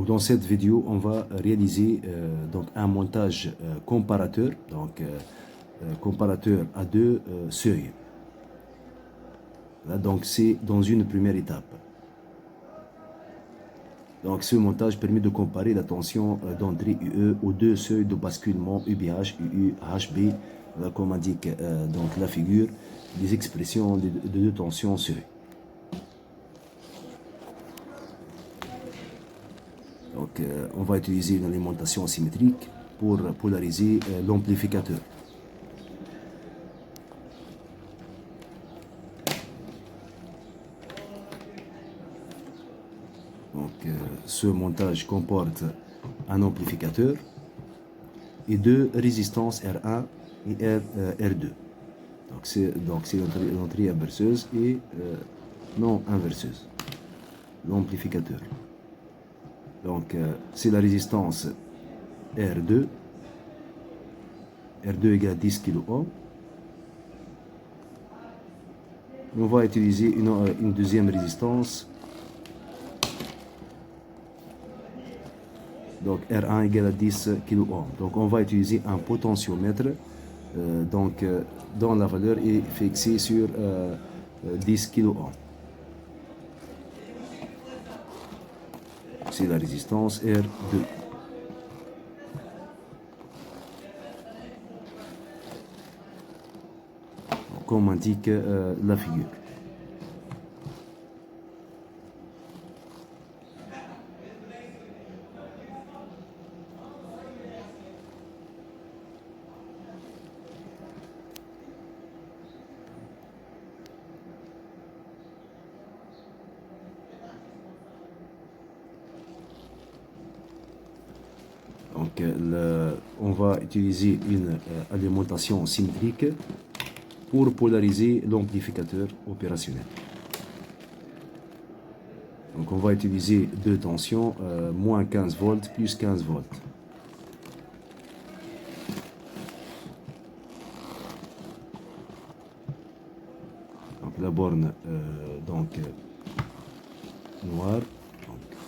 Donc dans cette vidéo, on va réaliser donc un montage comparateur, donc comparateur à deux seuils. Là, donc c'est dans une première étape. Donc ce montage permet de comparer la tension d'entrée UE aux deux seuils de basculement UBH, UU, HB, comme indique donc la figure, les expressions de deux tensions seuil. Donc on va utiliser une alimentation symétrique pour polariser l'amplificateur. Donc ce montage comporte un amplificateur et deux résistances R1 et R2. Donc c'est l'entrée inverseuse et non inverseuse, l'amplificateur. Donc c'est la résistance R2, R2 égale 10 kΩ. On va utiliser une deuxième résistance, donc R1 égale à 10 kΩ. Donc on va utiliser un potentiomètre, dont la valeur est fixée sur 10 kΩ. C'est la résistance R2. Comme indique la figure. Donc on va utiliser une alimentation symétrique pour polariser l'amplificateur opérationnel. Donc on va utiliser deux tensions, moins 15 volts plus 15 volts. Donc la borne noire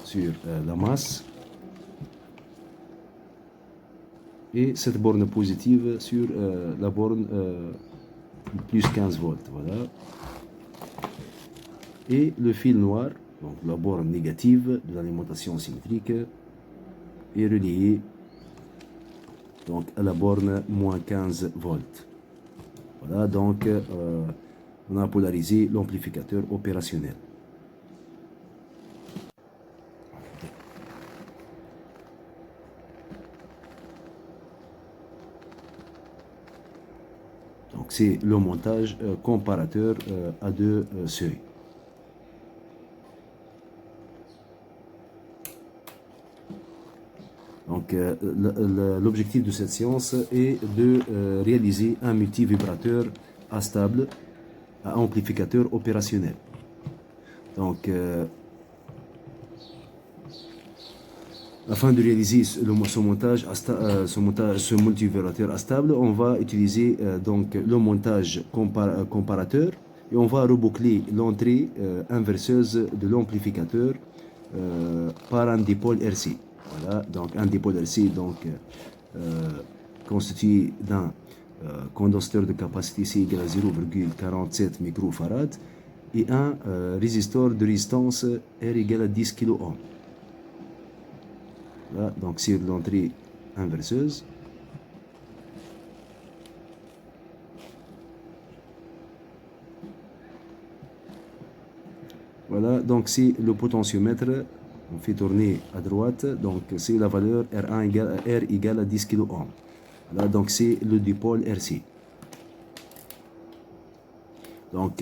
sur la masse et cette borne positive sur la borne plus 15 volts, voilà. Et le fil noir, donc la borne négative de l'alimentation symétrique, est reliée donc à la borne moins 15 volts. Voilà, donc on a polarisé l'amplificateur opérationnel. Donc c'est le montage comparateur à deux seuils. Donc l'objectif de cette séance est de réaliser un multivibrateur astable à amplificateur opérationnel. Donc afin de réaliser ce multivibrateur astable, on va utiliser donc le montage comparateur et on va reboucler l'entrée inverseuse de l'amplificateur par un dipôle RC. Voilà, donc un dipôle RC constitué d'un condensateur de capacité C égale à 0,47 microfarad et un résisteur de résistance R égale à 10 kΩ. Là, donc sur l'entrée inverseuse. Voilà, donc c'est le potentiomètre. On fait tourner à droite, donc c'est la valeur R1 égale à 10 kΩ. Voilà, donc c'est le dipôle RC. Donc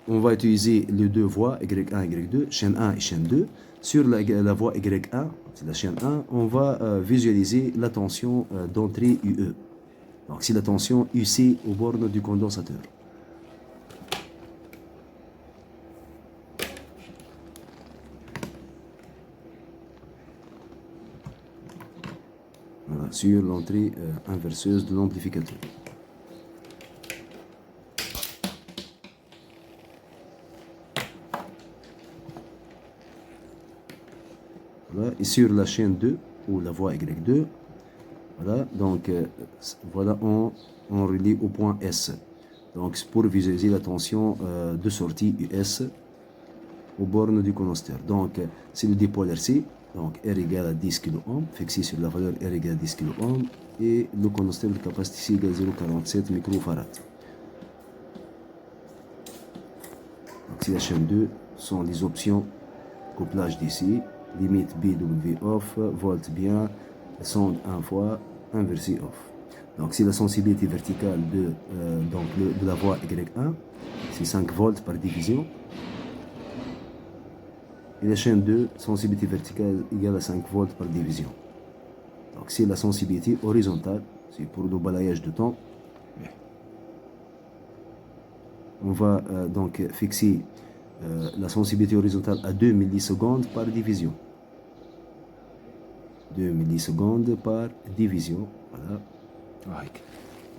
on va utiliser les deux voies Y1 et Y2, chaîne 1 et chaîne 2. Sur la voie Y1, c'est la chaîne 1, on va visualiser la tension d'entrée UE. Donc c'est la tension UC aux bornes du condensateur. Voilà, sur l'entrée inverseuse de l'amplificateur. Voilà. Et sur la chaîne 2, ou la voie Y2, voilà, donc voilà, on relie au point S. Donc c'est pour visualiser la tension de sortie US aux bornes du connosteur. Donc c'est le dipôle RC, donc R égale à 10 kΩ, fixé sur la valeur R égale à 10 kΩ, et le connosteur de capacité égale 0,47 microfarad. Donc c'est la chaîne 2, sont les options, couplage DC, limite BW off, volt bien, sonde 1 fois, inversé off. Donc c'est la sensibilité verticale de la voie Y1, c'est 5 volts par division. Et la chaîne 2, sensibilité verticale égale à 5 volts par division. Donc c'est la sensibilité horizontale, c'est pour le balayage de temps. On va donc fixer la sensibilité horizontale à 2 millisecondes par division. 2 millisecondes par division. Voilà.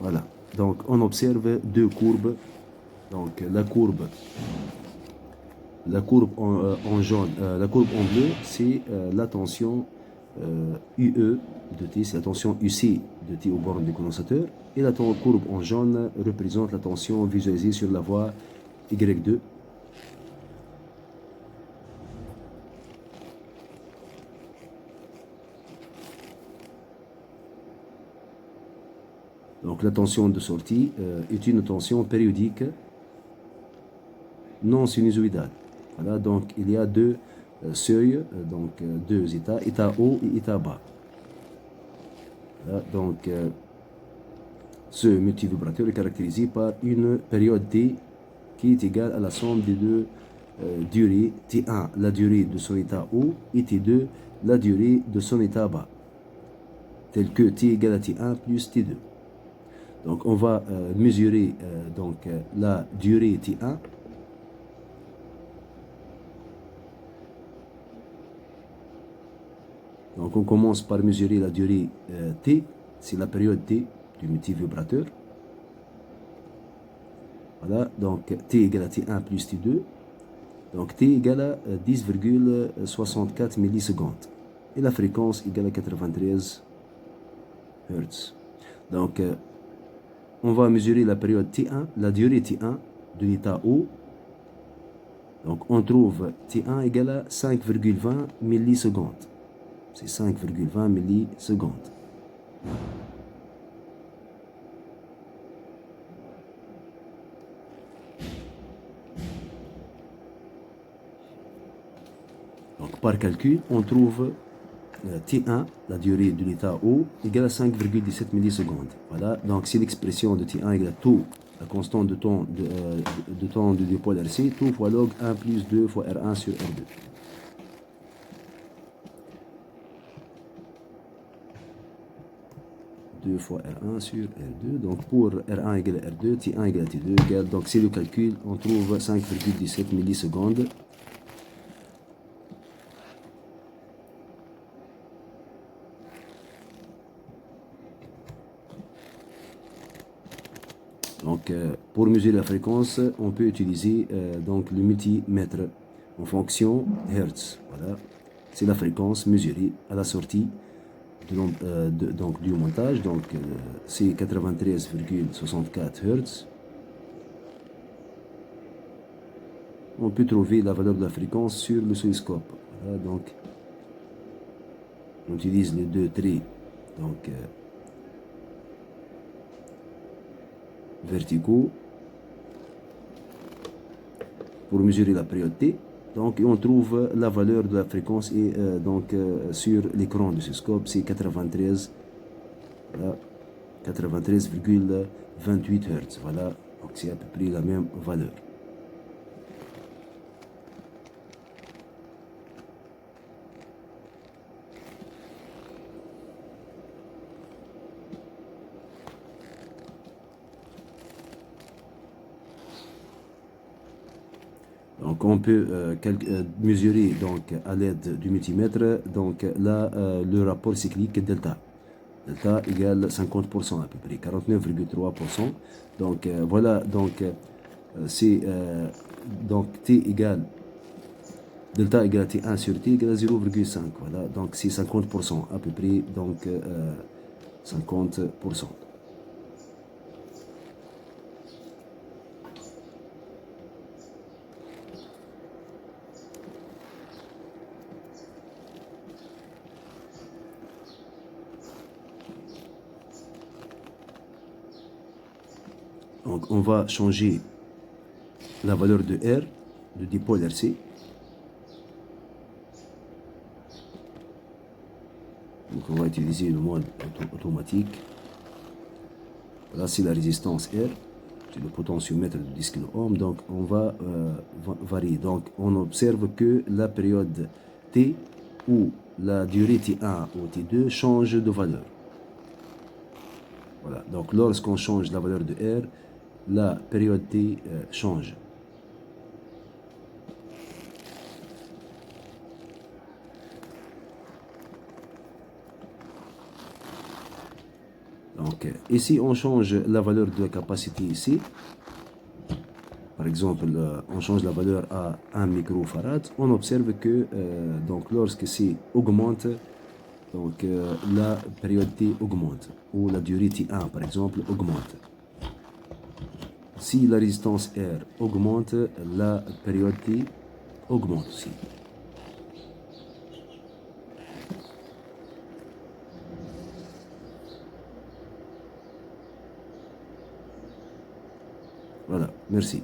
Voilà. Donc on observe deux courbes. Donc la courbe en jaune, la courbe en bleu, c'est la tension UE de T, c'est la tension UC de T aux bornes du condensateur. Et la courbe en jaune représente la tension visualisée sur la voie Y2. Donc la tension de sortie est une tension périodique non sinusoïdale. Voilà, donc il y a deux seuils, donc deux états, état haut et état bas. Voilà, donc ce multivibrateur est caractérisé par une période T qui est égale à la somme des deux durées, T1 la durée de son état haut et T2 la durée de son état bas, tel que T égale à T1 plus T2. Donc on va mesurer la durée T1. Donc on commence par mesurer la durée T, c'est la période T du multivibrateur. Voilà, donc T égale à T1 plus T2. Donc T égale à 10,64 millisecondes. Et la fréquence égale à 93 Hz. Donc on va mesurer la période T1, la durée T1 de l'état haut. Donc on trouve T1 égale à 5,20 millisecondes. C'est 5,20 millisecondes. Donc par calcul, on trouve T1, la durée de l'état haut, égale à 5,17 millisecondes. Voilà, donc c'est l'expression de T1 égale à tout, la constante de temps du dipôle RC, tout fois log 1 plus 2 fois R1 sur R2. Fois R1 sur R2, donc pour R1 égale à R2, T1 égale à T2 égale, donc c'est le calcul, on trouve 5,17 millisecondes. Donc pour mesurer la fréquence, on peut utiliser donc le multimètre en fonction Hertz. Voilà, c'est la fréquence mesurée à la sortie donc du montage, donc c'est 93,64 Hz. On peut trouver la valeur de la fréquence sur l'oscilloscope. Voilà, donc on utilise les deux traits donc verticaux pour mesurer la période T. Donc on trouve la valeur de la fréquence et sur l'écran de l'oscilloscope c'est 93,28 Hz. Voilà, donc c'est à peu près la même valeur. Donc on peut mesurer donc à l'aide du multimètre donc là le rapport cyclique delta. Delta égale 50% à peu près, 49,3%. Donc voilà, donc c'est donc T égale delta égale à T1 sur T égale à 0,5. Voilà, donc c'est 50% à peu près, donc 50%. Donc on va changer la valeur de R, de dipôle RC. Donc on va utiliser le mode automatique. Là c'est la résistance R, c'est le potentiomètre de 10 kΩ. Donc on va varier. Donc on observe que la période T ou la durée T1 ou T2 change de valeur. Voilà. Donc lorsqu'on change la valeur de R, la période T change. Donc ici on change la valeur de la capacité ici. Par exemple, on change la valeur à 1 microfarad, on observe que donc lorsque C augmente, donc la période T augmente, ou la durée T1 par exemple augmente. Si la résistance R augmente, la période T augmente aussi. Voilà, merci.